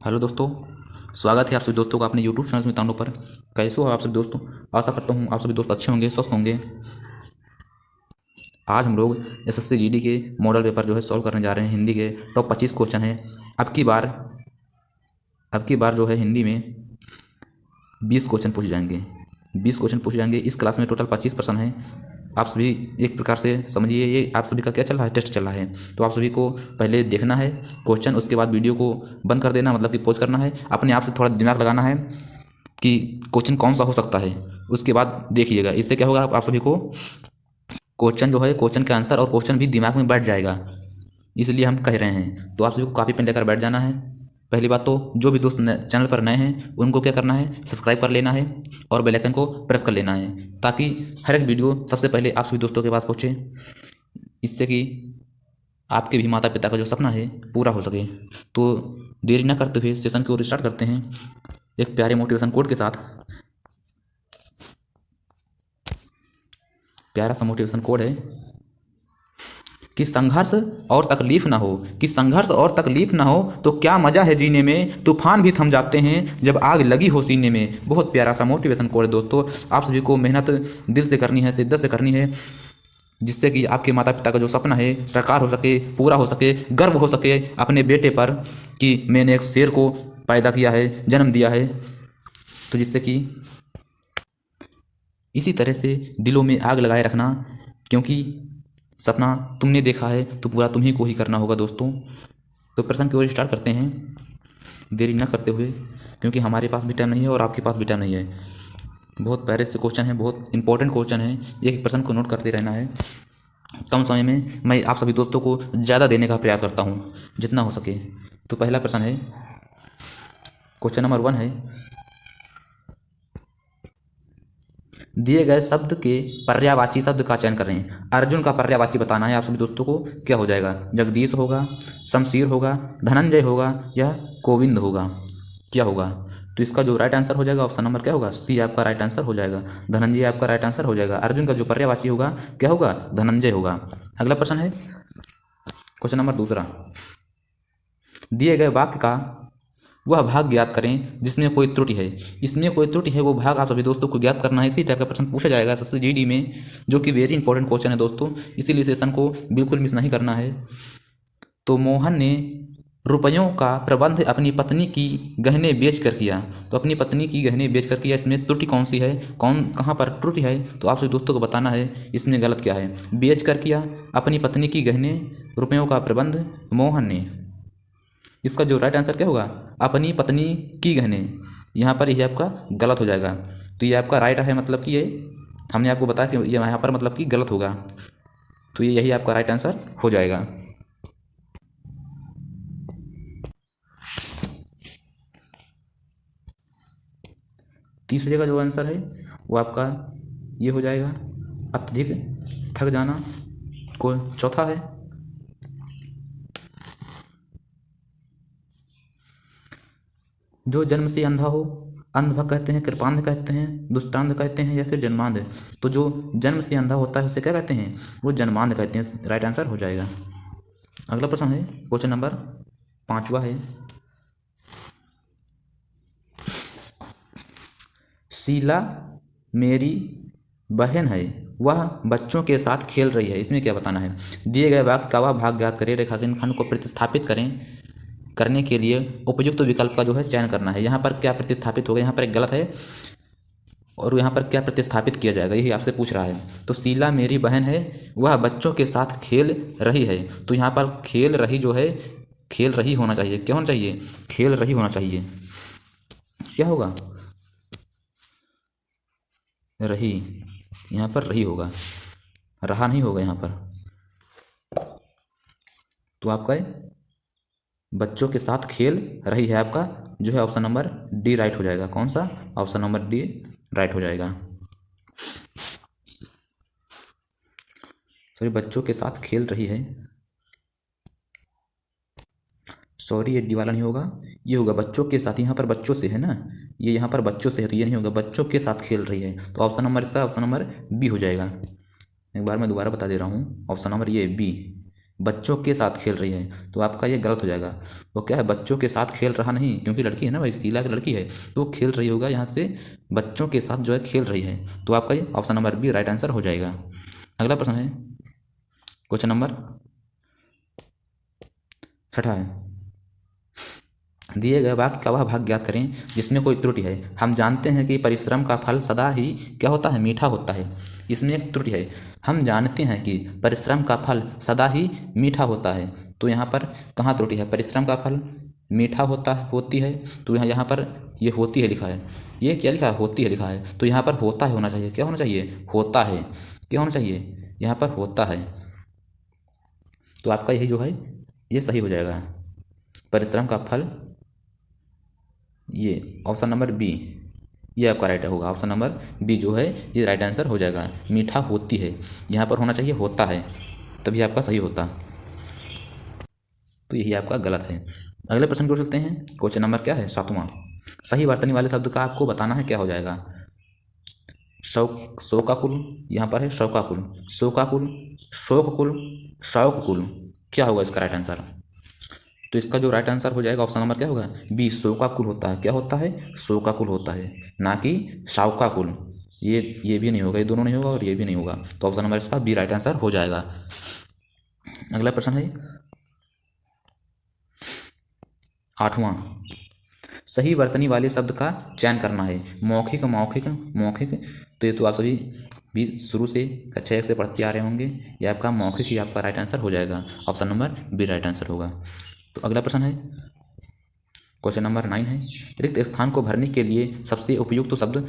Hello दोस्तों। स्वागत है आप सभी दोस्तों का अपने यूट्यूब चैनल मितानों पर। कैसे हो आप सभी दोस्तों? आशा करता हूँ आप सभी दोस्त अच्छे होंगे, स्वस्थ होंगे। आज हम लोग एसएससी जीडी के मॉडल पेपर जो है सॉल्व करने जा रहे हैं। हिंदी के टॉप 25 क्वेश्चन है। अब की बार जो है हिंदी में 20 क्वेश्चन पूछे जाएंगे। 20 क्वेश्चन पूछे जाएंगे। इस क्लास में टोटल 25 पर्सन हैं। आप सभी एक प्रकार से समझिए, ये आप सभी का क्या चल रहा है, टेस्ट चल रहा है। तो आप सभी को पहले देखना है क्वेश्चन, उसके बाद वीडियो को बंद कर देना, मतलब कि पॉज करना है। अपने आप से थोड़ा दिमाग लगाना है कि क्वेश्चन कौन सा हो सकता है। उसके बाद देखिएगा, इससे क्या होगा, आप सभी को क्वेश्चन जो है, क्वेश्चन का आंसर और क्वेश्चन भी दिमाग में बैठ जाएगा। इसलिए हम कह रहे हैं, तो आप सभी को कॉपी पेन लेकर बैठ जाना है। पहली बात तो जो भी दोस्त चैनल पर नए हैं उनको क्या करना है, सब्सक्राइब कर लेना है और बेल आइकन को प्रेस कर लेना है, ताकि हर एक वीडियो सबसे पहले आप सभी दोस्तों के पास पहुँचे। इससे कि आपके भी माता पिता का जो सपना है पूरा हो सके। तो देरी न करते हुए सेशन की ओर स्टार्ट करते हैं एक प्यारे मोटिवेशन कोड के साथ। प्यारा सा मोटिवेशन कोड है कि संघर्ष और तकलीफ ना हो, कि संघर्ष और तकलीफ ना हो तो क्या मजा है जीने में, तूफान भी थम जाते हैं जब आग लगी हो सीने में। बहुत प्यारा सा मोटिवेशन कोड है दोस्तों। आप सभी को मेहनत दिल से करनी है, शिद्दत से करनी है, जिससे कि आपके माता पिता का जो सपना है साकार हो सके, पूरा हो सके, गर्व हो सके अपने बेटे पर कि मैंने एक शेर को पैदा किया है, जन्म दिया है। तो जिससे कि इसी तरह से दिलों में आग लगाए रखना, क्योंकि सपना तुमने देखा है तो पूरा तुम्ही को ही करना होगा दोस्तों। तो प्रश्न की ओर स्टार्ट करते हैं देरी न करते हुए, क्योंकि हमारे पास भी टाइम नहीं है और आपके पास भी टाइम नहीं है। बहुत प्यारे से क्वेश्चन है, बहुत इंपॉर्टेंट क्वेश्चन है। एक प्रश्न को नोट करते रहना है। कम समय में मैं आप सभी दोस्तों को ज़्यादा देने का प्रयास करता हूँ जितना हो सके। तो पहला प्रश्न है, क्वेश्चन नंबर 1 है, दिए गए शब्द के पर्यायवाची शब्द का चयन करें। अर्जुन का पर्यायवाची बताना है आप सभी दोस्तों को। क्या हो जाएगा? जगदीश होगा, शमशीर होगा, धनंजय होगा या गोविंद होगा? क्या होगा? तो इसका जो राइट आंसर हो जाएगा ऑप्शन नंबर क्या होगा? सी आपका राइट आंसर हो जाएगा। धनंजय आपका राइट आंसर हो जाएगा। अर्जुन का जो पर्यायवाची होगा क्या होगा? धनंजय होगा। अगला प्रश्न है क्वेश्चन नंबर 2। दिए गए वाक्य का वह भाग ज्ञात करें जिसमें कोई त्रुटि है। इसमें कोई त्रुटि है वो भाग आप सभी दोस्तों को ज्ञात करना है। इसी टाइप का प्रश्न पूछा जाएगा एसएससी जीडी में, जो कि वेरी इंपॉर्टेंट क्वेश्चन है दोस्तों। इसीलिए सेशन को बिल्कुल मिस नहीं करना है। तो मोहन ने रुपयों का प्रबंध अपनी पत्नी की गहने बेच कर किया। तो अपनी पत्नी की गहने बेच कर किया, इसमें त्रुटि कौन सी है, कहाँ पर त्रुटि है? तो आप सभी दोस्तों को बताना है इसमें गलत क्या है। बेच कर किया, अपनी पत्नी की गहने, रुपयों का प्रबंध, मोहन ने। इसका जो राइट आंसर क्या होगा? अपनी पत्नी की गहने। यहाँ पर यही आपका गलत हो जाएगा। तो ये आपका राइट है, मतलब कि ये हमने आपको बताया कि ये यहाँ पर मतलब कि गलत होगा। तो ये यही आपका राइट आंसर हो जाएगा। तीसरे का जो आंसर है वो आपका ये हो जाएगा, अत्यधिक थक जाना। को चौथा है, जो जन्म से अंधा हो, अंध कहते हैं, कृपांध कहते हैं, दुष्टांध कहते हैं या फिर जन्मांध। तो जो जन्म से अंधा होता है उसे क्या कहते हैं? वो जन्मांध कहते हैं। राइट आंसर हो जाएगा। अगला प्रश्न है क्वेश्चन नंबर 5 है, शीला मेरी बहन है, वह बच्चों के साथ खेल रही है। इसमें क्या बताना है? दिए गए वाक्य का वह भाग ज्ञात करें, रेखांकन खंड को प्रतिस्थापित करने के लिए उपयुक्त विकल्प का जो है चयन करना है। यहाँ पर क्या प्रतिस्थापित होगा? यहाँ पर एक गलत है, और यहाँ पर क्या प्रतिस्थापित किया जाएगा यही आपसे पूछ रहा है। तो शीला मेरी बहन है, वह बच्चों के साथ खेल रही है। तो यहाँ पर खेल रही जो है, खेल रही होना चाहिए। क्या होना चाहिए? खेल रही होना चाहिए। क्या होगा? रही। यहाँ पर रही होगा, रहा नहीं होगा यहाँ पर। तो आपका बच्चों के साथ खेल रही है, आपका जो है ऑप्शन नंबर डी राइट हो जाएगा। कौन सा? ऑप्शन नंबर डी राइट हो जाएगा। सॉरी, बच्चों के साथ खेल रही है। सॉरी, ये डी वाला नहीं होगा, ये होगा बच्चों के साथ। यहाँ पर बच्चों से है ना, ये यहाँ पर बच्चों से है, तो ये नहीं होगा, बच्चों के साथ खेल रही है। तो ऑप्शन नंबर इसका ऑप्शन नंबर बी हो जाएगा। एक बार मैं दोबारा बता दे रहा हूँ, ऑप्शन नंबर ये बी, बच्चों के साथ खेल रही है, तो आपका ये गलत हो जाएगा। वो क्या है, बच्चों के साथ खेल रहा नहीं, क्योंकि लड़की है ना भाई, शीला की लड़की है, तो वो खेल रही होगा यहाँ से, बच्चों के साथ जो है खेल रही है, तो आपका ये option number B right answer हो जाएगा। अगला प्रश्न है क्वेश्चन नंबर 6 है। दिए गए वाक्य का वह भाग ज्ञात करें जिसमें कोई त्रुटि है। हम जानते हैं कि परिश्रम का फल सदा ही क्या होता है, मीठा होता है। इसमें एक त्रुटि है। हम जानते हैं कि परिश्रम का फल सदा ही मीठा होता है, तो यहाँ पर कहाँ त्रुटि है, परिश्रम का फल मीठा होती है, तो यहाँ पर ये होती है लिखा है, ये क्या लिखा है, होती है लिखा है, तो यहाँ पर होता है होना चाहिए, क्या होना चाहिए, होता है, क्या होना चाहिए, यहाँ पर होता है, तो आपका यही जो है ये सही हो जाएगा। परिश्रम का फल, ये ऑप्शन नंबर बी, ये आपका राइट होगा, ऑप्शन नंबर बी जो है ये राइट आंसर हो जाएगा। मीठा होती है, यहाँ पर होना चाहिए होता है, तभी आपका सही होता, तो यही आपका गलत है। अगले प्रश्न की ओर चलते हैं। क्वेश्चन नंबर क्या है, 7वां। सही वर्तनी वाले शब्द का आपको बताना है, क्या हो जाएगा, शोकाकुल, यहाँ पर है शौकाकुल, शोकाकुल, शोककुल, शौककुल, क्या होगा इसका राइट आंसर, तो इसका जो राइट आंसर हो जाएगा ऑप्शन नंबर क्या होगा, बी, शोकाकुल होता है, क्या होता है, शोकाकुल होता है, ना कि शावकाकुल। ये भी नहीं होगा, ये दोनों नहीं होगा और ये भी नहीं होगा, तो ऑप्शन नंबर इसका बी राइट आंसर हो जाएगा। अगला प्रश्न है 8वां। सही वर्तनी वाले शब्द का चयन करना है। मौखिक, मौखिक, मौखिक, तो ये तो आप सभी भी शुरू से कक्षा 1 से पढ़ते आ रहे होंगे, ये आपका मौखिक ही आपका राइट आंसर हो जाएगा, option number B right answer होगा। तो अगला प्रश्न है क्वेश्चन नंबर 9 है। रिक्त स्थान को भरने के लिए सबसे उपयुक्त तो शब्द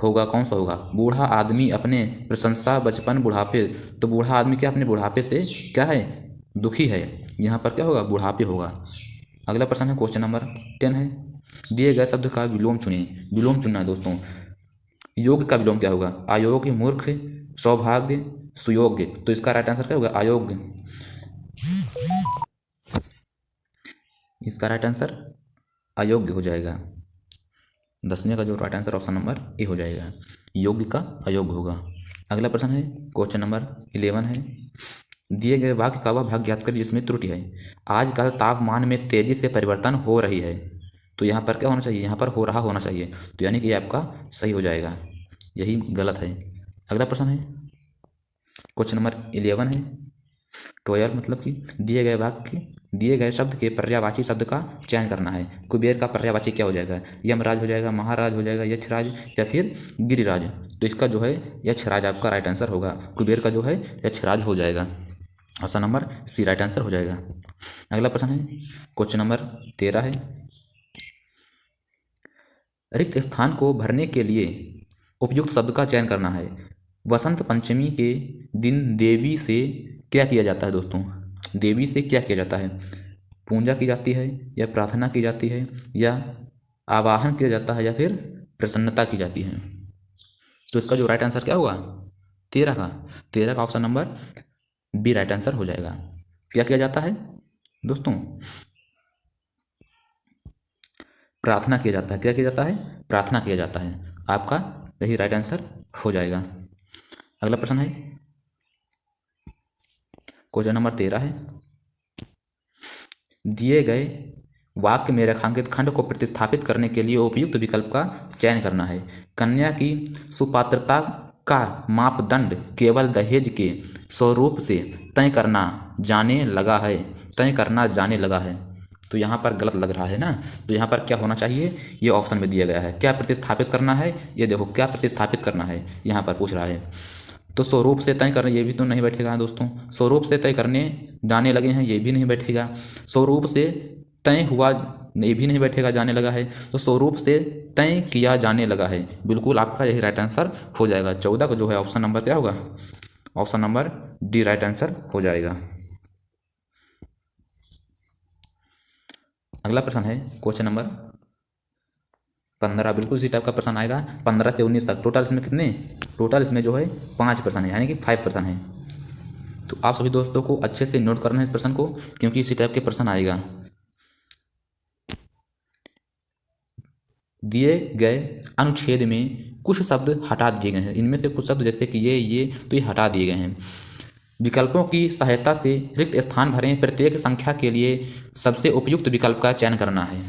होगा, कौन सा होगा, बूढ़ा आदमी अपने प्रशंसा बचपन बुढ़ापे, तो बूढ़ा आदमी क्या अपने बुढ़ापे से क्या है, दुखी है, यहाँ पर क्या होगा, बुढ़ापे होगा। अगला प्रश्न है क्वेश्चन नंबर 10 है। दिए गए शब्द का विलोम चुनिए। विलोम चुनना है दोस्तों। योग का विलोम क्या होगा, अयोग्य, मूर्ख, सौभाग्य, सुयोग्य, तो इसका राइट आंसर क्या होगा, अयोग्य, इसका राइट आंसर अयोग्य हो जाएगा। 10वें का जो right answer option number A हो जाएगा, योग्य का अयोग्य होगा। अगला प्रश्न है क्वेश्चन नंबर 11 है। दिए गए वाक्य का वह भाग ज्ञात करें जिसमें त्रुटि है। आजकल तापमान में तेजी से परिवर्तन हो रही है, तो यहाँ पर क्या होना चाहिए, यहाँ पर हो रहा होना चाहिए, तो यानी कि ये आपका सही हो जाएगा, यही गलत है। अगला प्रश्न है क्वेश्चन नंबर 11 है। 12 मतलब कि दिए गए वाक्य, दिए गए शब्द के पर्यायवाची शब्द का चयन करना है। कुबेर का पर्यायवाची क्या हो जाएगा, यमराज हो जाएगा, महाराज हो जाएगा, यक्षराज या फिर गिरिराज, तो इसका जो है यक्षराज आपका राइट आंसर होगा। कुबेर का जो है यक्षराज हो जाएगा, option number C right answer हो जाएगा। अगला प्रश्न है क्वेश्चन नंबर 13 है। रिक्त स्थान को भरने के लिए उपयुक्त शब्द का चयन करना है। वसंत पंचमी के दिन देवी से क्या किया जाता है दोस्तों, देवी से क्या किया जाता है, पूजा की जाती है या प्रार्थना की जाती है या आवाहन किया जाता है या फिर प्रसन्नता की जाती है, तो इसका जो राइट आंसर क्या होगा, 13 का option number B right answer हो जाएगा। क्या किया जाता है दोस्तों, प्रार्थना किया जाता है, क्या किया जाता है, प्रार्थना किया जाता है, आपका यही राइट आंसर हो जाएगा। अगला प्रश्न है क्वेश्चन नंबर 13 है। दिए गए वाक्य में रेखांकित खंड को प्रतिस्थापित करने के लिए उपयुक्त विकल्प का चयन करना है। कन्या की सुपात्रता का मापदंड केवल दहेज के स्वरूप से तय करना जाने लगा है, तय करना जाने लगा है, तो यहाँ पर गलत लग रहा है ना, तो यहाँ पर क्या होना चाहिए, ये ऑप्शन में दिया गया है, क्या प्रतिस्थापित करना है, ये देखो क्या प्रतिस्थापित करना है यहाँ पर पूछ रहा है, तो स्वरूप से तय करने, ये भी तो नहीं बैठेगा दोस्तों, स्वरूप से तय करने जाने लगे हैं, ये भी नहीं बैठेगा, स्वरूप से तय हुआ, ये भी नहीं बैठेगा, जाने लगा है, तो स्वरूप से तय किया जाने लगा है, बिल्कुल आपका यही राइट आंसर हो जाएगा। 14 का जो है ऑप्शन नंबर क्या होगा, option number D right answer हो जाएगा। अगला प्रश्न है क्वेश्चन नंबर 15, बिल्कुल इसी टाइप का प्रश्न आएगा 15 से 19 तक। टोटल इसमें कितने, टोटल इसमें जो है 5 प्रश्न है, यानी कि 5 प्रश्न है, तो आप सभी दोस्तों को अच्छे से नोट करना है इस प्रश्न को, क्योंकि इसी टाइप के प्रश्न आएगा। दिए गए अनुच्छेद में कुछ शब्द हटा दिए गए हैं, इनमें से कुछ शब्द जैसे कि ये तो ये हटा दिए गए हैं। विकल्पों की सहायता से रिक्त स्थान भरें। प्रत्येक संख्या के लिए सबसे उपयुक्त विकल्प का चयन करना है।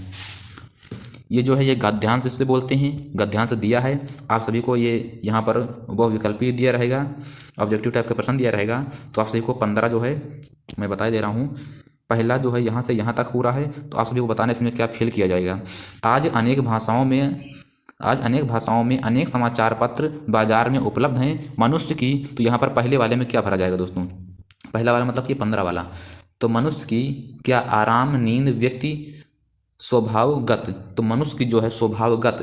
ये जो है ये गद्यांश इससे बोलते हैं, गद्यांश दिया है आप सभी को। ये यहाँ पर बहुविकल्पी दिया रहेगा, ऑब्जेक्टिव टाइप का प्रश्न दिया रहेगा। तो आप सभी को 15 जो है मैं बता दे रहा हूँ। पहला जो है यहाँ से यहाँ तक पूरा है, तो आप सभी को बताना इसमें क्या फिल किया जाएगा। आज अनेक भाषाओं में अनेक समाचार पत्र बाजार में उपलब्ध हैं। मनुष्य की, तो यहाँ पर पहले वाले में क्या भरा जाएगा दोस्तों, पहला वाला मतलब कि 15 वाला। तो मनुष्य की क्या आराम नींद व्यक्ति स्वभावगत, तो मनुष्य की जो है स्वभावगत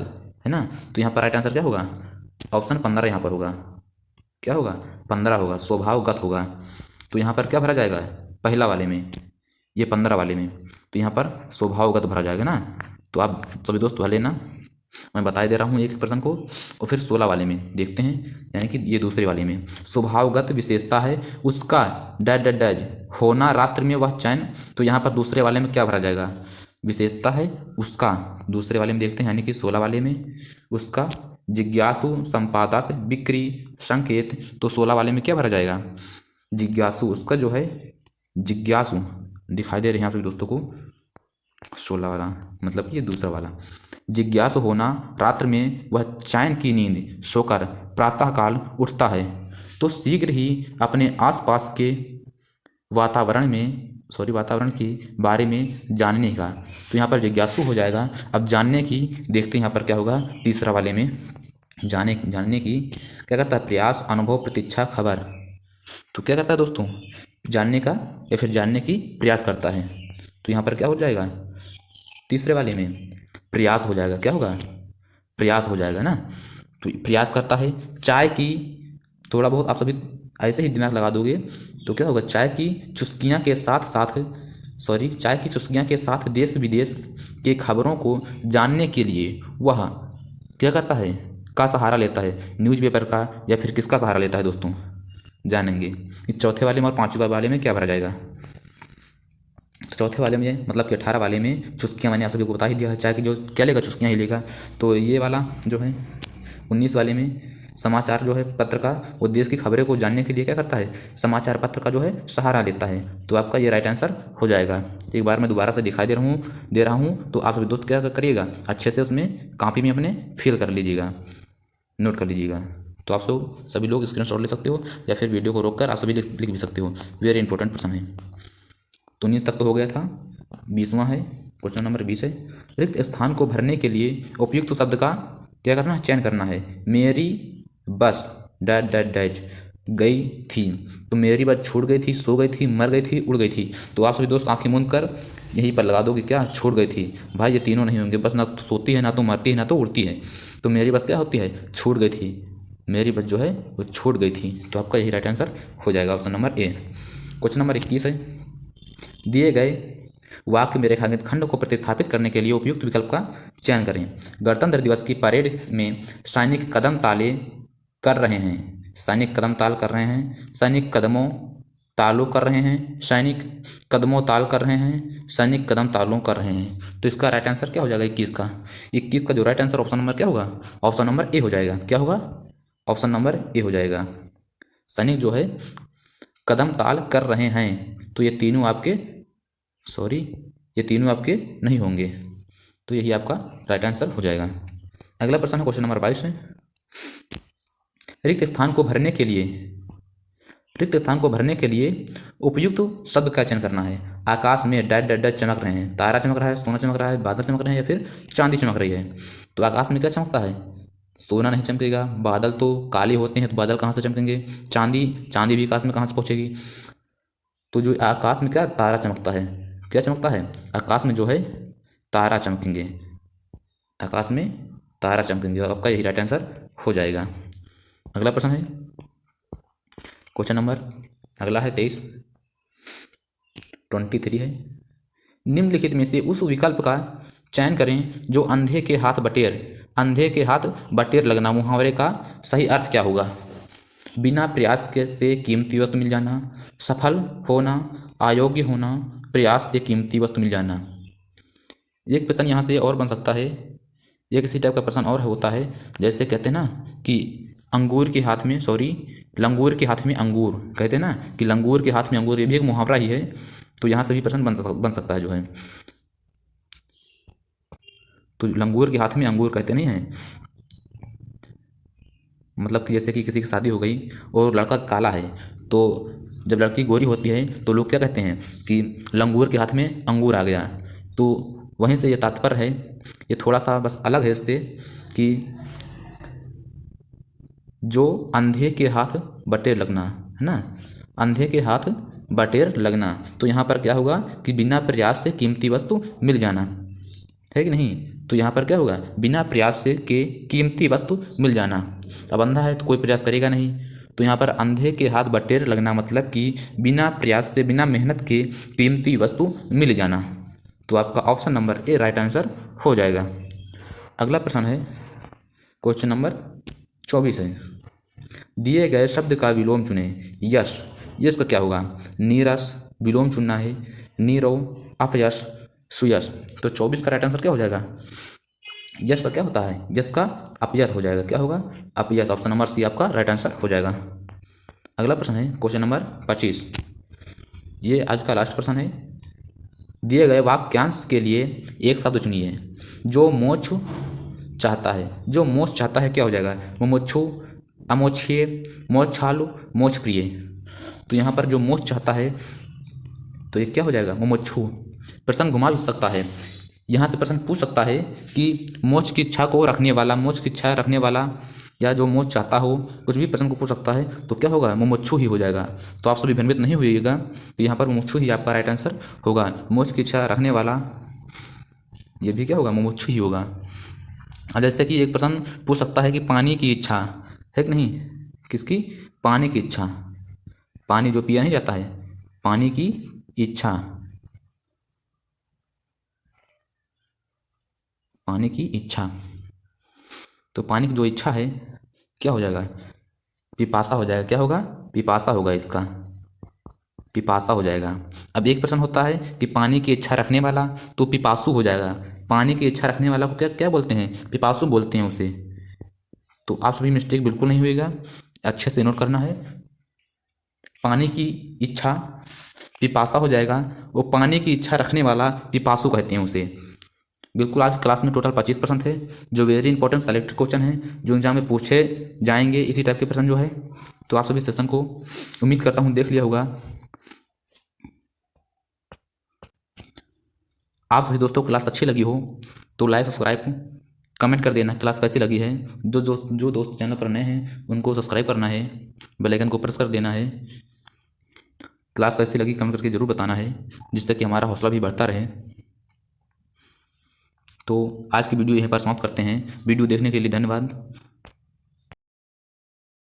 है ना, तो यहाँ पर राइट आंसर क्या होगा, ऑप्शन 15 यहाँ पर होगा। क्या होगा, 15 होगा, स्वभावगत होगा। तो यहाँ पर क्या भरा जाएगा, पहला वाले में, ये 15 वाले में, तो यहाँ पर स्वभावगत भरा जाएगा ना। तो आप सभी दोस्त भले ना, मैं बता दे रहा हूँ एक प्रश्न को। और फिर 16 वाले में देखते हैं, यानी कि ये दूसरे वाले में, स्वभावगत विशेषता है उसका डैड डैड डैज होना रात्र में वह चैन। तो यहाँ पर दूसरे वाले में क्या भरा जाएगा, विशेषता है उसका, दूसरे वाले में देखते हैं, यानी कि 16 वाले में उसका जिज्ञासु संपादक बिक्री संकेत। तो 16 वाले में क्या भरा जाएगा, जिज्ञासु, उसका जो है जिज्ञासु दिखाई दे रहे हैं आप सभी दोस्तों को। 16 वाला मतलब ये दूसरा वाला, जिज्ञासु होना रात्र में वह चैन की नींद सोकर प्रातःकाल उठता है। तो शीघ्र ही अपने आसपास के वातावरण के बारे में जानने का, तो यहाँ पर जिज्ञासु हो जाएगा। अब जानने की देखते हैं यहाँ पर क्या होगा, तीसरा वाले में जानने की क्या करता है, प्रयास अनुभव प्रतीक्षा खबर। तो क्या करता है दोस्तों, जानने का या फिर जानने की प्रयास करता है। तो यहाँ पर क्या हो जाएगा, तीसरे वाले में प्रयास हो जाएगा। क्या होगा, प्रयास हो जाएगा ना। तो प्रयास करता है। चाय की, थोड़ा बहुत आप सभी ऐसे ही दिमाग लगा दोगे तो क्या होगा, चाय की चुस्कियाँ के साथ देश विदेश के खबरों को जानने के लिए वह क्या करता है, का सहारा लेता है, न्यूज़पेपर का या फिर किसका सहारा लेता है दोस्तों, जानेंगे। चौथे वाले में और पाँचवें वाले में क्या भरा जाएगा, तो चौथे वाले में मतलब कि 18 वाले में चुस्कियाँ मैंने आप सभी को बता ही दिया है, चाय की जो क्या लेगा, चुस्कियाँ ही लेगा। तो ये वाला जो है 19 वाले में समाचार जो है पत्र का, वो देश की खबरें को जानने के लिए क्या करता है, समाचार पत्र का जो है सहारा लेता है। तो आपका ये राइट आंसर हो जाएगा। एक बार मैं दोबारा से दिखाई दे रहा हूँ तो आप सभी दोस्त क्या करिएगा, अच्छे से उसमें कॉपी में अपने फिल कर लीजिएगा, नोट कर लीजिएगा। तो आप सभी लोग स्क्रीनशॉट ले सकते हो या फिर वीडियो को रोक कर आप सभी लिख भी सकते हो। वेरी इंपॉर्टेंट प्रश्न है। तो 19 तक तो हो गया था। 20वां है, क्वेश्चन नंबर 20 है, रिक्त स्थान को भरने के लिए उपयुक्त शब्द का क्या करना है, चयन करना है। मेरी बस डैड डैड डैज गई थी। तो मेरी बस छूट गई थी, सो गई थी, मर गई थी, उड़ गई थी। तो आप सभी दोस्त आंखें मूंद कर यहीं पर लगा दो कि क्या, छूट गई थी। भाई ये तीनों नहीं होंगे, बस ना तो सोती है, ना तो मरती है, ना तो उड़ती है। तो मेरी बस क्या होती है, छूट गई थी, मेरी बस जो है वो छूट गई थी। तो आपका यही राइट आंसर हो जाएगा, option number A. Question number 21 है, दिए गए वाक्य में रेखांकित खंड को प्रतिस्थापित करने के लिए उपयुक्त विकल्प का चयन करें। गणतंत्र दिवस की परेड में सैनिक कदम ताले कर रहे हैं, सैनिक कदम ताल कर रहे हैं, सैनिक कदमों तालों कर रहे हैं, सैनिक कदमों ताल कर रहे हैं, सैनिक कदम तालों कर रहे हैं। तो इसका राइट आंसर क्या हो जाएगा, 21 का। 21 का जो राइट आंसर ऑप्शन नंबर क्या होगा, ऑप्शन नंबर ए हो जाएगा। क्या होगा, ऑप्शन नंबर ए हो जाएगा। सैनिक जो है कदम ताल कर रहे हैं, तो ये तीनों आपके नहीं होंगे। तो यही आपका राइट आंसर हो जाएगा। अगला प्रश्न है क्वेश्चन नंबर 22 है, रिक्त स्थान को भरने के लिए उपयुक्त शब्द का चयन करना है। आकाश में डैड डैड डैड चमक रहे हैं, तारा चमक रहा है, सोना चमक रहा है, बादल चमक रहे हैं या फिर चांदी चमक रही है। तो आकाश में क्या चमकता है, सोना नहीं चमकेगा, बादल तो काले होते हैं तो बादल कहाँ से चमकेंगे, चांदी भी आकाश में कहाँ से पहुँचेगी। तो जो आकाश में क्या तारा चमकता है, क्या चमकता है, आकाश में जो है तारा चमकेंगे, आकाश में तारा चमकेंगे। और आपका यही राइट आंसर हो जाएगा। अगला प्रश्न है क्वेश्चन नंबर अगला है 23 है, निम्नलिखित में से उस विकल्प का चयन करें जो अंधे के हाथ बटेर लगना मुहावरे का सही अर्थ क्या होगा। बिना प्रयास के से कीमती वस्तु मिल जाना, सफल होना, अयोग्य होना, प्रयास से कीमती वस्तु मिल जाना। एक प्रश्न यहाँ से और बन सकता है, ये किसी टाइप का प्रश्न और होता है, जैसे कहते हैं ना कि लंगूर के हाथ में अंगूर, कहते हैं ना कि लंगूर के हाथ में अंगूर, ये भी एक मुहावरा ही है। तो यहाँ से भी प्रश्न बन सकता है जो है। तो लंगूर के हाथ में अंगूर कहते नहीं है, मतलब कि जैसे कि किसी की शादी हो गई और लड़का काला है, तो जब लड़की गोरी होती है तो लोग क्या कहते हैं कि लंगूर के हाथ में अंगूर आ गया। तो वहीं से ये तात्पर्य है, ये थोड़ा सा बस अलग है इससे, कि जो अंधे के हाथ बटेर लगना, है ना, अंधे के हाथ बटेर लगना। तो यहाँ पर क्या होगा कि बिना प्रयास से कीमती वस्तु मिल जाना, है कि नहीं। तो यहाँ पर क्या होगा, बिना प्रयास से के कीमती वस्तु मिल जाना। अब अंधा है तो कोई प्रयास करेगा नहीं, तो यहाँ पर अंधे के हाथ बटेर लगना मतलब कि बिना प्रयास से, बिना मेहनत के कीमती वस्तु मिल जाना। तो आपका option number A right answer हो जाएगा। अगला प्रश्न है क्वेश्चन नंबर 24 है, दिए गए शब्द का विलोम चुने। यश, यश का क्या होगा, नीरस, विलोम चुनना है, नीरव, अपयश, सुयश। तो 24 का राइट आंसर क्या हो जाएगा, यश का क्या होता है, यश का अपयश हो जाएगा, क्या होगा, अपयश। ऑप्शन नंबर सी आपका राइट आंसर हो जाएगा। अगला प्रश्न है क्वेश्चन नंबर 25, ये आज का लास्ट प्रश्न है। दिए गए वाक्यांश के लिए एक शब्द चुनिए। जो मोक्ष चाहता है, जो मोक्ष चाहता है क्या हो जाएगा, मुमुक्षु, अमोक्षीय, मोक्षालु, मोक्ष प्रिय। तो यहाँ पर जो मोक्ष चाहता है तो ये क्या हो जाएगा, मुमुक्षु। प्रश्न घुमा भी सकता है, यहाँ से प्रश्न पूछ सकता है कि मोक्ष की इच्छा को रखने वाला, मोक्ष की इच्छा रखने वाला, या जो मोक्ष चाहता हो, कुछ भी प्रश्न को पूछ सकता है। तो क्या होगा, मुमुक्षु ही हो जाएगा। तो आप सभी भ्रमित नहीं होइएगा, तो यहाँ पर मुमुक्षु ही आपका राइट आंसर होगा। मोक्ष की इच्छा रखने वाला, ये भी क्या होगा, मुमुक्षु ही होगा। अब जैसे कि एक प्रश्न पूछ सकता है कि पानी की इच्छा है कि नहीं, किसकी, पानी की इच्छा, पानी जो पिया नहीं जाता है, पानी की इच्छा, पानी की इच्छा। तो पानी की जो इच्छा है क्या हो जाएगा, पिपासा हो जाएगा, क्या होगा, पिपासा होगा इसका, पिपासा हो जाएगा। अब एक प्रश्न होता है कि पानी की इच्छा रखने वाला, तो पिपासु हो जाएगा। पानी की इच्छा रखने वाला को क्या क्या बोलते हैं, पिपासु बोलते हैं उसे। तो आप सभी मिस्टेक बिल्कुल नहीं होएगा, अच्छे से नोट करना है। पानी की इच्छा पिपासा हो जाएगा, वो पानी की इच्छा रखने वाला पिपासु कहते हैं उसे। बिल्कुल आज क्लास में टोटल 25 प्रश्न थे, जो वेरी इंपॉर्टेंट सेलेक्टेड क्वेश्चन है, जो एग्जाम में पूछे जाएंगे इसी टाइप के प्रश्न जो है। तो आप सभी सेशन को उम्मीद करता हूँ देख लिया होगा। आप सभी दोस्तों क्लास अच्छी लगी हो तो लाइक, सब्सक्राइब, कमेंट कर देना क्लास कैसी लगी है। जो दोस्त चैनल पर नए हैं उनको सब्सक्राइब करना है, बेल आइकन को प्रेस कर देना है। क्लास कैसी लगी कमेंट करके ज़रूर बताना है, जिससे कि हमारा हौसला भी बढ़ता रहे। तो आज की वीडियो यहीं पर समाप्त करते हैं। वीडियो देखने के लिए धन्यवाद।